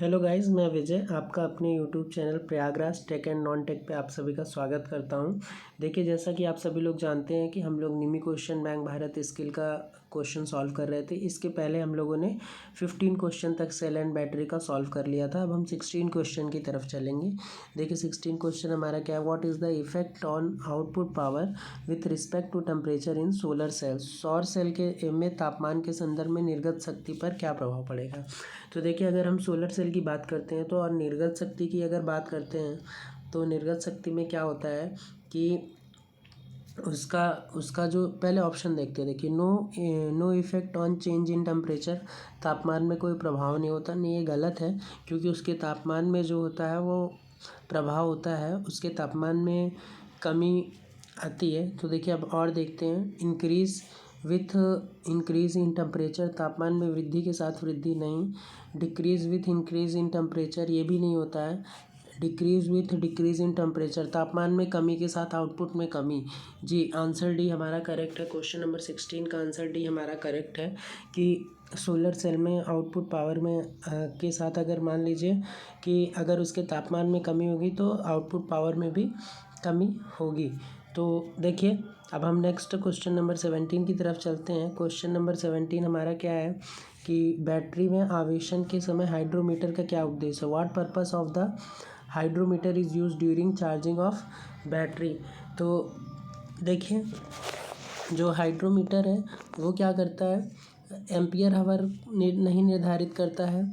Hello guys, मैं विजय आपका अपने YouTube channel Prayagraj tech and non tech पे आप सभी का स्वागत करता हूं। देखिए, जैसा कि आप सभी लोग जानते हैं कि हम लोग निमी क्वेश्चन बैंक भारत स्किल का क्वेश्चन सॉल्व कर रहे थे। इसके पहले हम लोगों ने 15 क्वेश्चन तक सेल एंड बैटरी का सॉल्व कर लिया था। अब हम 16 क्वेश्चन की तरफ चलेंगे। देखिए 16 क्वेश्चन हमारा क्या है, what is the effect on output power with respect to temperature in solar cells. सौर सेल के में तापमान के संदर्भ में निर्गत शक्ति पर क्या प्रभाव पड़ेगा। तो देखिए, अगर हम सोलर सेल की बात करते हैं तो और निर्गत शक्ति की अगर बात करते हैं तो निर्गत शक्ति में क्या होता है कि उसका जो पहले ऑप्शन देखते हैं। देखिए, no effect on change in temperature, तापमान में कोई प्रभाव नहीं होता। नहीं, ये गलत है, क्योंकि उसके तापमान में जो होता है वो प्रभाव होता है, उसके तापमान में कमी आती है। तो देखिए, अब और देखते हैं, increase with increase in temperature, तापमान में वृद्धि के साथ वृद्धि नहीं। Decrease with increase in temperature, ये भी नहीं होता है। Decrease with decrease in temperature, तापमान में कमी के साथ आउटपुट में कमी। जी, आंसर डी हमारा करेक्ट है। क्वेश्चन नंबर 16 का आंसर डी हमारा करेक्ट है कि सोलर सेल में आउटपुट पावर में के साथ अगर मान लीजिए कि अगर उसके तापमान में कमी होगी तो आउटपुट पावर में भी कमी होगी। तो देखिए, अब हम नेक्स्ट क्वेश्चन नंबर 17 की तरफ चलते हैं। क्वेश्चन नंबर 17 हमारा क्या है कि बैटरी में आवेशन के समय हाइड्रोमीटर का क्या उद्देश्य है। What purpose of the hydrometer is use during charging of battery. तो देखिए, जो हाइड्रोमीटर है वो क्या करता है, एम्पियर हावर नहीं निर्धारित करता है,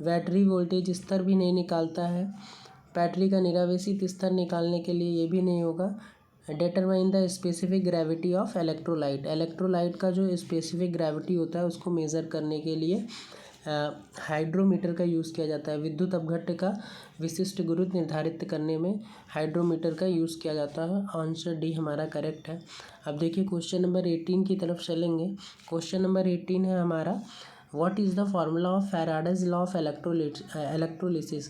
बैटरी वोल्टेज स्तर भी नहीं निकालता है, बैटरी का निरावेशित स्तर निकालने के लिए ये भी नहीं होगा। Determine the specific gravity of electrolyte, electrolyte का जो स्पेसिफिक ग्रेविटी होता है उसको मेज़र करने के लिए हाइड्रोमीटर का यूज़ किया जाता है। विद्युत अपघट्य का विशिष्ट गुरुत्व निर्धारित करने में हाइड्रोमीटर का यूज़ किया जाता है। आंसर डी हमारा करेक्ट है। अब देखिए, क्वेश्चन नंबर 18 की तरफ चलेंगे। क्वेश्चन नंबर 18 है हमारा, what is the formula of Faraday's law of electrolysis.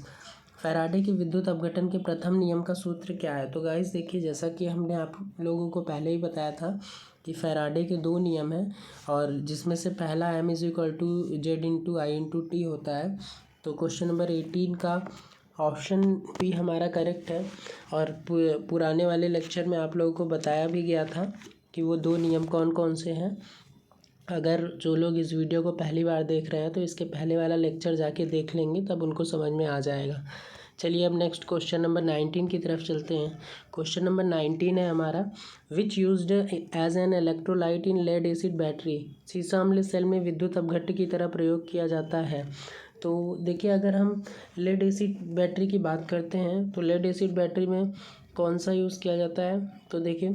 Faraday के विद्युत अपघटन के प्रथम नियम का सूत्र क्या है। तो गाइस देखिए, जैसा कि हमने आप लोगों को पहले ही बताया था कि फैराडे के दो नियम हैं, और जिसमें से पहला M=Z/I/T होता है। तो क्वेश्चन नंबर 18 का ऑप्शन भी हमारा करेक्ट है। और पुराने वाले लेक्चर में आप लोगों को बताया भी गया था कि वो दो नियम कौन कौन से हैं। अगर जो लोग इस वीडियो को पहली बार देख रहे हैं तो इसके पहले वाला लेक्चर जाके देख लेंगे, तब उनको समझ में आ जाएगा। चलिए, अब नेक्स्ट क्वेश्चन नंबर 19 की तरफ चलते हैं। क्वेश्चन नंबर 19 है हमारा, which used as an electrolyte in lead acid battery. सीसा अम्ल सेल में विद्युत अपघट्य की तरह प्रयोग किया जाता है। तो देखिए, अगर हम लेड एसिड बैटरी की बात करते हैं तो लेड एसिड बैटरी में कौन सा यूज़ किया जाता है। तो देखिए,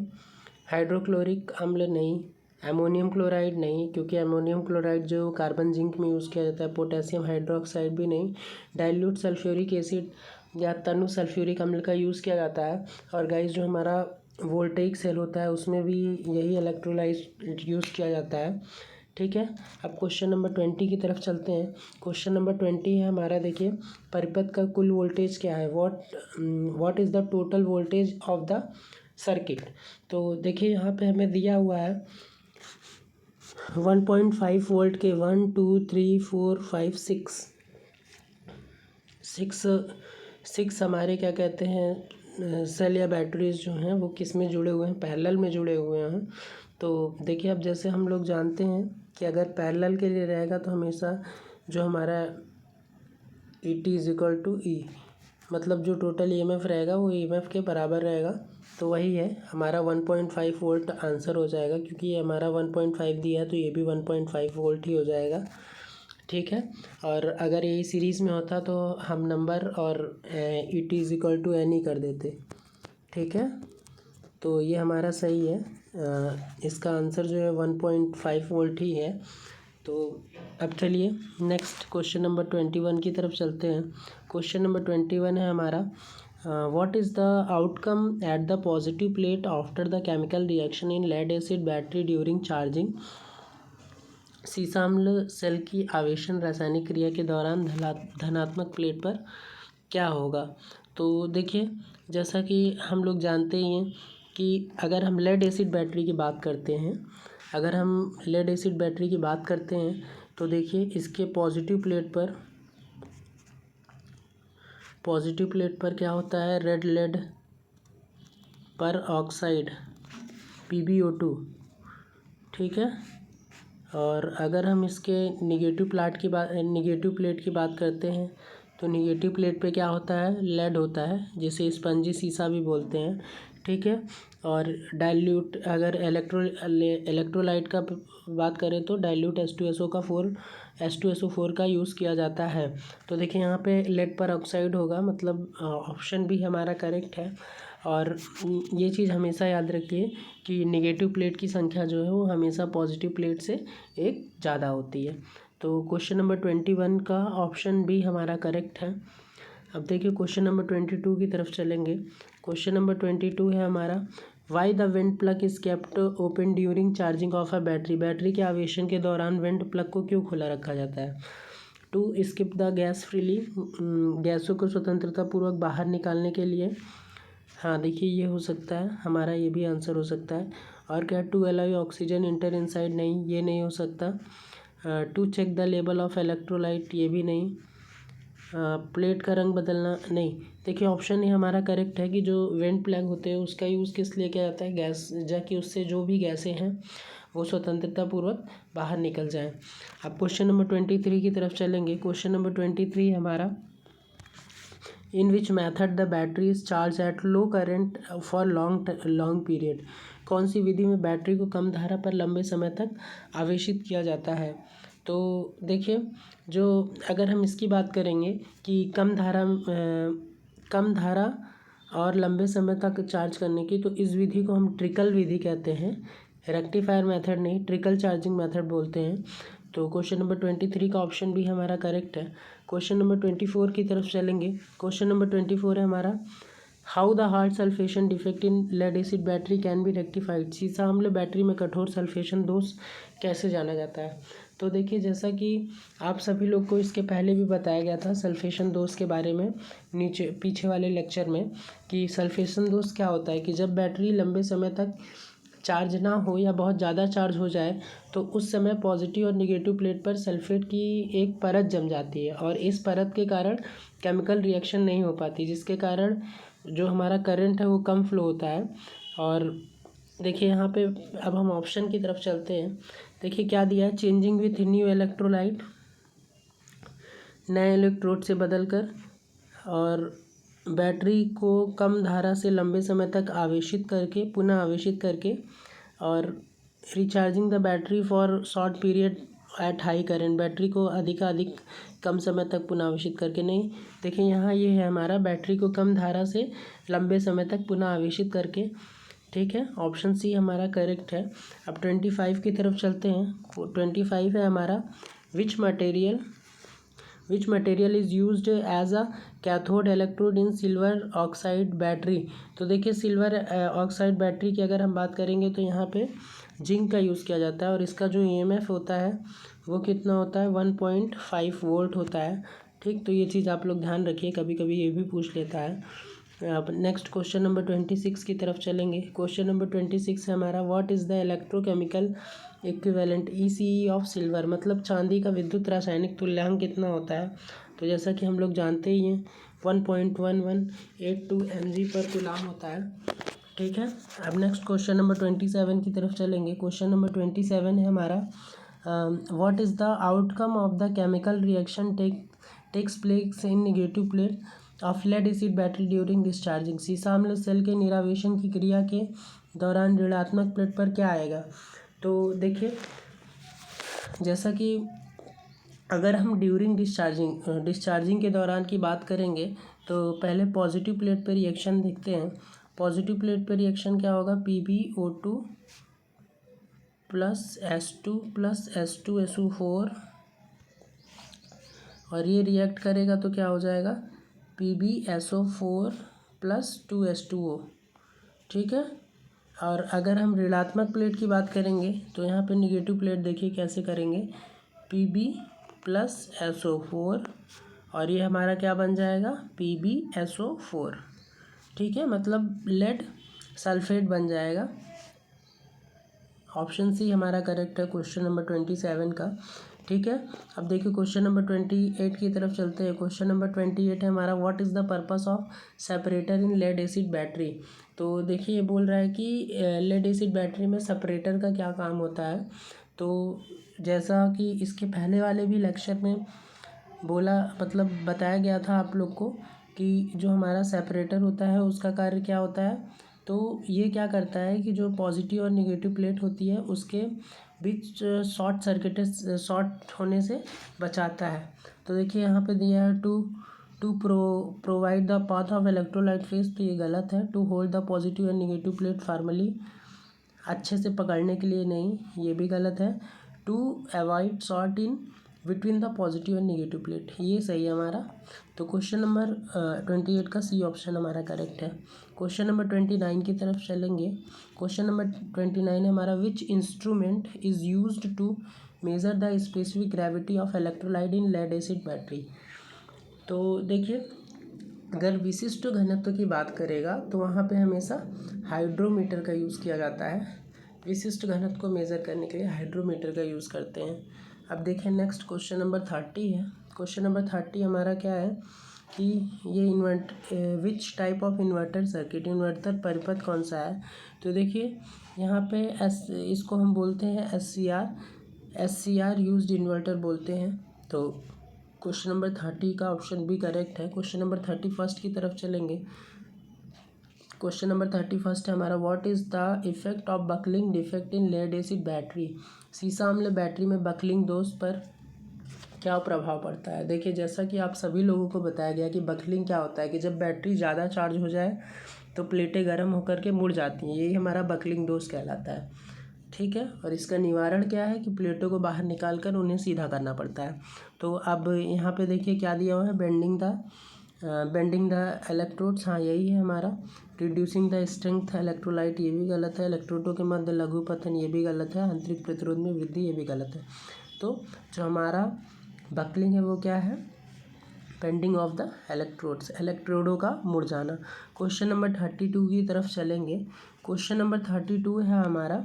हाइड्रोक्लोरिक अम्ल नहीं, एमोनियम क्लोराइड नहीं, क्योंकि एमोनियम क्लोराइड जो कार्बन जिंक में यूज़ किया जाता है। पोटेशियम हाइड्रोक्साइड भी नहीं। डाइल्यूट सल्फ्यूरिक एसिड या तनु सल्फ्यूरिक अम्ल का यूज़ किया जाता है। और गाइस, जो हमारा वोल्टेइक सेल होता है उसमें भी यही इलेक्ट्रोलाइट यूज़ किया जाता है। ठीक है, अब क्वेश्चन नंबर 20 की तरफ चलते हैं। क्वेश्चन नंबर 20 है हमारा, देखिए, परिपथ का कुल वोल्टेज क्या है। What is the total voltage of the circuit. तो देखिए, यहाँ पे हमें दिया हुआ है 1.5 वोल्ट के 1 2 3 4 5 6 हमारे क्या कहते हैं, सेल या बैटरीज जो हैं वो किस में जुड़े हुए हैं, पैरेलल में जुड़े हुए हैं। तो देखिए, अब जैसे हम लोग जानते हैं कि अगर पैरेलल के लिए रहेगा तो हमेशा जो हमारा ET=E, मतलब जो टोटल EMF रहेगा वो EMF के बराबर रहेगा। तो वही है हमारा 1.5 वोल्ट आंसर हो जाएगा, क्योंकि ये हमारा 1.5 दिया है तो ये भी 1.5 वोल्ट ही हो जाएगा। ठीक है, और अगर यही सीरीज़ में होता तो हम नंबर और ET=N ही कर देते। ठीक है, तो ये हमारा सही है। इसका आंसर जो है 1.5 वोल्ट ही है। तो अब चलिए नेक्स्ट क्वेश्चन नंबर 21 की तरफ चलते हैं। क्वेश्चन नंबर 21 है हमारा, what is the outcome at the positive plate after the chemical reaction in lead acid battery during charging. सीसा अम्ल सेल की आवेशन रासायनिक क्रिया के दौरान धनात्मक प्लेट पर क्या होगा। तो देखिए, जैसा कि हम लोग जानते ही हैं कि अगर हम लेड एसिड बैटरी की बात करते हैं तो देखिए, इसके पॉजिटिव प्लेट पर पॉजिटिव प्लेट पर क्या होता है, रेड लेड पर ऑक्साइड PbO2, ठीक है। और अगर हम इसके निगेटिव प्लेट की बात करते हैं तो निगेटिव प्लेट पे क्या होता है, लेड होता है, जिसे स्पंजी सीसा भी बोलते हैं, ठीक है। और डाइल्यूट, अगर इलेक्ट्रोलाइट का बात करें तो डाइल्यूट H2SO4 का यूज़ किया जाता है। तो देखिए यहाँ पे लेड पर ऑक्साइड होगा, मतलब ऑप्शन भी हमारा करेक्ट है। और ये चीज़ हमेशा याद रखिए कि नेगेटिव प्लेट की संख्या जो है वो हमेशा पॉजिटिव प्लेट से एक ज़्यादा होती है। तो क्वेश्चन नंबर 21 का ऑप्शन बी हमारा करेक्ट है। अब देखिए क्वेश्चन नंबर 22 की तरफ चलेंगे। क्वेश्चन नंबर 22 है हमारा, why the went plug is kept open during charging of a battery. Battery के आवेशन के दौरान वेंट प्लग को क्यों खुला रखा जाता है। To skip the gas freely, गैसों को स्वतंत्रतापूर्वक बाहर निकालने के लिए। हाँ देखिए ये हो सकता है हमारा, ये भी आंसर हो सकता है। और क्या, to allow oxygen enter inside, नहीं ये नहीं हो सकता। To check the level of electrolyte, ये भी नहीं। प्लेट का रंग बदलना, नहीं। देखिए ऑप्शन ही हमारा करेक्ट है कि जो वेंट प्लग होते हैं उसका यूज़ किस लिए किया जाता है, गैस, जाकि उससे जो भी गैसें हैं वो स्वतंत्रतापूर्वक बाहर निकल जाएं। अब क्वेश्चन नंबर 23 की तरफ चलेंगे। क्वेश्चन नंबर 23 हमारा, in which method the battery is charge at low current for long period. कौन सी विधि में बैटरी को कम धारा पर लंबे समय तक आवेशित किया जाता है। तो देखिए जो, अगर हम इसकी बात करेंगे कि कम धारा और लंबे समय तक चार्ज करने की, तो इस विधि को हम ट्रिकल विधि कहते हैं, रेक्टिफायर मेथड नहीं, ट्रिकल चार्जिंग मेथड बोलते हैं। तो क्वेश्चन नंबर 23 का ऑप्शन भी हमारा करेक्ट है। क्वेश्चन नंबर 24 की तरफ चलेंगे। क्वेश्चन नंबर 24 है हमारा, how the hard sulphation defect in lead acid battery can be rectified. सीसा अम्ल बैटरी में कठोर सल्फेशन दोष कैसे जाना जाता है। तो देखिए जैसा कि आप सभी लोग को इसके पहले भी बताया गया था सल्फेशन दोष के बारे में पीछे वाले लेक्चर में, कि सल्फेशन दोष क्या होता है कि जब बैटरी लंबे समय तक चार्ज ना हो या बहुत ज़्यादा चार्ज हो जाए तो उस समय पॉजिटिव और निगेटिव प्लेट पर सल्फेट की एक परत जम जाती है, और इस परत के कारण केमिकल रिएक्शन नहीं हो पाती, जिसके कारण जो हमारा करंट है वो कम फ्लो होता है। और देखिए यहाँ पे अब हम ऑप्शन की तरफ चलते हैं। देखिए क्या दिया है, चेंजिंग विथ न्यू इलेक्ट्रोलाइट, नए इलेक्ट्रोड से बदलकर, और बैटरी को कम धारा से लंबे समय तक पुनः आवेशित करके, और recharging the battery for short period at high current, battery को अधिक कम समय तक पुनः आवेशित करके। नहीं, देखिए यहाँ ये है हमारा, बैटरी को कम धारा से लंबे समय तक पुनः आवेशित करके, ठीक है। ऑप्शन सी हमारा करेक्ट है। अब 25 की तरफ चलते हैं। 25 है हमारा, which material is used as a cathode electrode in silver oxide battery. तो देखिए सिल्वर ऑक्साइड बैटरी की अगर हम बात करेंगे तो यहाँ पे जिंक का यूज़ किया जाता है, और इसका जो EMF होता है वो कितना होता है, 1.5 वोल्ट होता है, ठीक। तो ये चीज़ आप लोग ध्यान रखिए, कभी कभी ये भी पूछ लेता है। अब नेक्स्ट क्वेश्चन नंबर 26 की तरफ चलेंगे। क्वेश्चन नंबर 26 है हमारा, what is the electrochemical equivalent ECE of silver, मतलब चांदी का विद्युत रासायनिक तुल्यांक कितना होता है। तो जैसा कि हम लोग जानते ही हैं 1.1182 mg पर कूलाम होता है, ठीक है। अब नेक्स्ट क्वेश्चन नंबर 27 की तरफ चलेंगे। क्वेश्चन नंबर 27 है हमारा, what is the outcome of the chemical reaction takes place in negative plate of lead acid battery during discharging. सीसा अम्ल सेल के निरावेशन की क्रिया के दौरान ऋणात्मक प्लेट पर क्या आएगा। तो देखिए जैसा कि अगर हम ड्यूरिंग डिस्चार्जिंग के दौरान की बात करेंगे तो पहले पॉजिटिव प्लेट पर रिएक्शन देखते हैं। पॉजिटिव प्लेट पर रिएक्शन क्या होगा, PbO2 plus S2 plus H2SO4, और ये रिएक्ट करेगा तो क्या हो जाएगा, PbSO4 प्लस 2H2O, ठीक है। और अगर हम ऋणात्मक प्लेट की बात करेंगे तो यहाँ पे निगेटिव प्लेट देखिए कैसे करेंगे, Pb प्लस SO4, और ये हमारा क्या बन जाएगा, PbSO4, ठीक है, मतलब लेड सल्फेट बन जाएगा। ऑप्शन सी हमारा करेक्ट है क्वेश्चन नंबर 27 का, ठीक है। अब देखिए क्वेश्चन नंबर 28 की तरफ चलते हैं। क्वेश्चन नंबर 28 है हमारा, what is the purpose of separator in lead acid battery. तो देखिए ये बोल रहा है कि लेड एसिड बैटरी में सेपरेटर का क्या काम होता है। तो जैसा कि इसके पहले वाले भी लेक्चर में बोला, मतलब बताया गया था आप लोग को कि जो हमारा सेपरेटर होता है उसका कार्य क्या होता है। तो ये क्या करता है कि जो पॉजिटिव और निगेटिव प्लेट होती है उसके बीच शॉर्ट होने से बचाता है। तो देखिए यहाँ पे दिया है to provide the path of electrolyte phase, तो ये गलत है। To hold the positive and negative plate formally, अच्छे से पकड़ने के लिए नहीं, ये भी गलत है। To avoid short in between the positive and negative plate, ये सही है हमारा। तो क्वेश्चन नंबर 28 का सी ऑप्शन हमारा करेक्ट है। क्वेश्चन नंबर 29 की तरफ चलेंगे। क्वेश्चन नंबर 29 है हमारा, which instrument is used to measure the specific gravity of electrolyte in lead acid battery. तो देखिए अगर विशिष्ट घनत्व की बात करेगा तो वहाँ पे हमेशा हाइड्रोमीटर का यूज़ किया जाता है। विशिष्ट घनत्व को मेज़र करने के लिए हाइड्रोमीटर का यूज़ करते हैं। अब देखें नेक्स्ट क्वेश्चन नंबर 30 है। क्वेश्चन नंबर 30 हमारा क्या है कि ये which type of inverter circuit, inverter परिपथ कौन सा है। तो देखिए यहाँ पे इसको हम बोलते हैं SCR यूज्ड इन्वर्टर बोलते हैं। तो क्वेश्चन नंबर 30 का ऑप्शन बी करेक्ट है। क्वेश्चन नंबर 31 की तरफ चलेंगे। क्वेश्चन नंबर 31 है हमारा, what is the effect of buckling defect in lead acid battery. सीसा अम्ल बैटरी में बकलिंग दोष पर क्या प्रभाव पड़ता है। देखिए जैसा कि आप सभी लोगों को बताया गया कि बकलिंग क्या होता है कि जब बैटरी ज़्यादा चार्ज हो जाए तो प्लेटें गर्म होकर के मुड़ जाती हैं, यही हमारा बकलिंग दोष कहलाता है। ठीक है, और इसका निवारण क्या है कि प्लेटों को बाहर निकाल कर उन्हें सीधा करना पड़ता है। तो अब यहाँ पे देखिए क्या दिया हुआ है, बेंडिंग द इलेक्ट्रोड्स, हाँ यही है हमारा। रिड्यूसिंग द स्ट्रेंथ इलेक्ट्रोलाइट, ये भी गलत है। इलेक्ट्रोडों के मध्य लघुपतन, ये भी गलत है। आंतरिक प्रतिरोध में वृद्धि, ये भी गलत है। तो जो हमारा बकलिंग है वो क्या है, बेंडिंग ऑफ द इलेक्ट्रोड्स, इलेक्ट्रोडों का मुड़ जाना। क्वेश्चन नंबर 32 की तरफ चलेंगे। क्वेश्चन नंबर 32 है हमारा,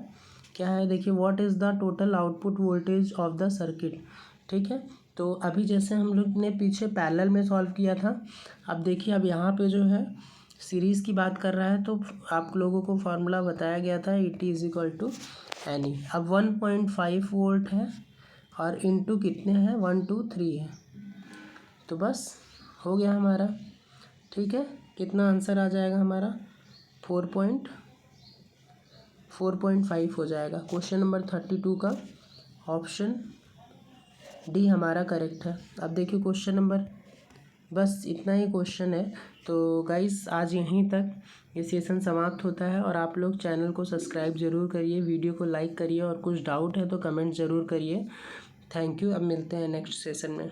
क्या है देखिए, what is the total output voltage of the circuit. ठीक है, तो अभी जैसे हम लोग ने पीछे पैरेलल में सॉल्व किया था, अब देखिए अब यहाँ पे जो है सीरीज़ की बात कर रहा है, तो आप लोगों को फार्मूला बताया गया था ET = NE। अब 1.5 वोल्ट है और इनटू कितने हैं, 1 2 3 है, तो बस हो गया हमारा। ठीक है, कितना आंसर आ जाएगा हमारा, 4.5 हो जाएगा। क्वेश्चन नंबर 32 का ऑप्शन डी हमारा करेक्ट है। अब देखिए क्वेश्चन नंबर, बस इतना ही क्वेश्चन है। तो गाइस आज यहीं तक ये सेशन समाप्त होता है, और आप लोग चैनल को सब्सक्राइब ज़रूर करिए, वीडियो को लाइक करिए, और कुछ डाउट है तो कमेंट ज़रूर करिए। Thank you. अब मिलते हैं नेक्स्ट सेशन में।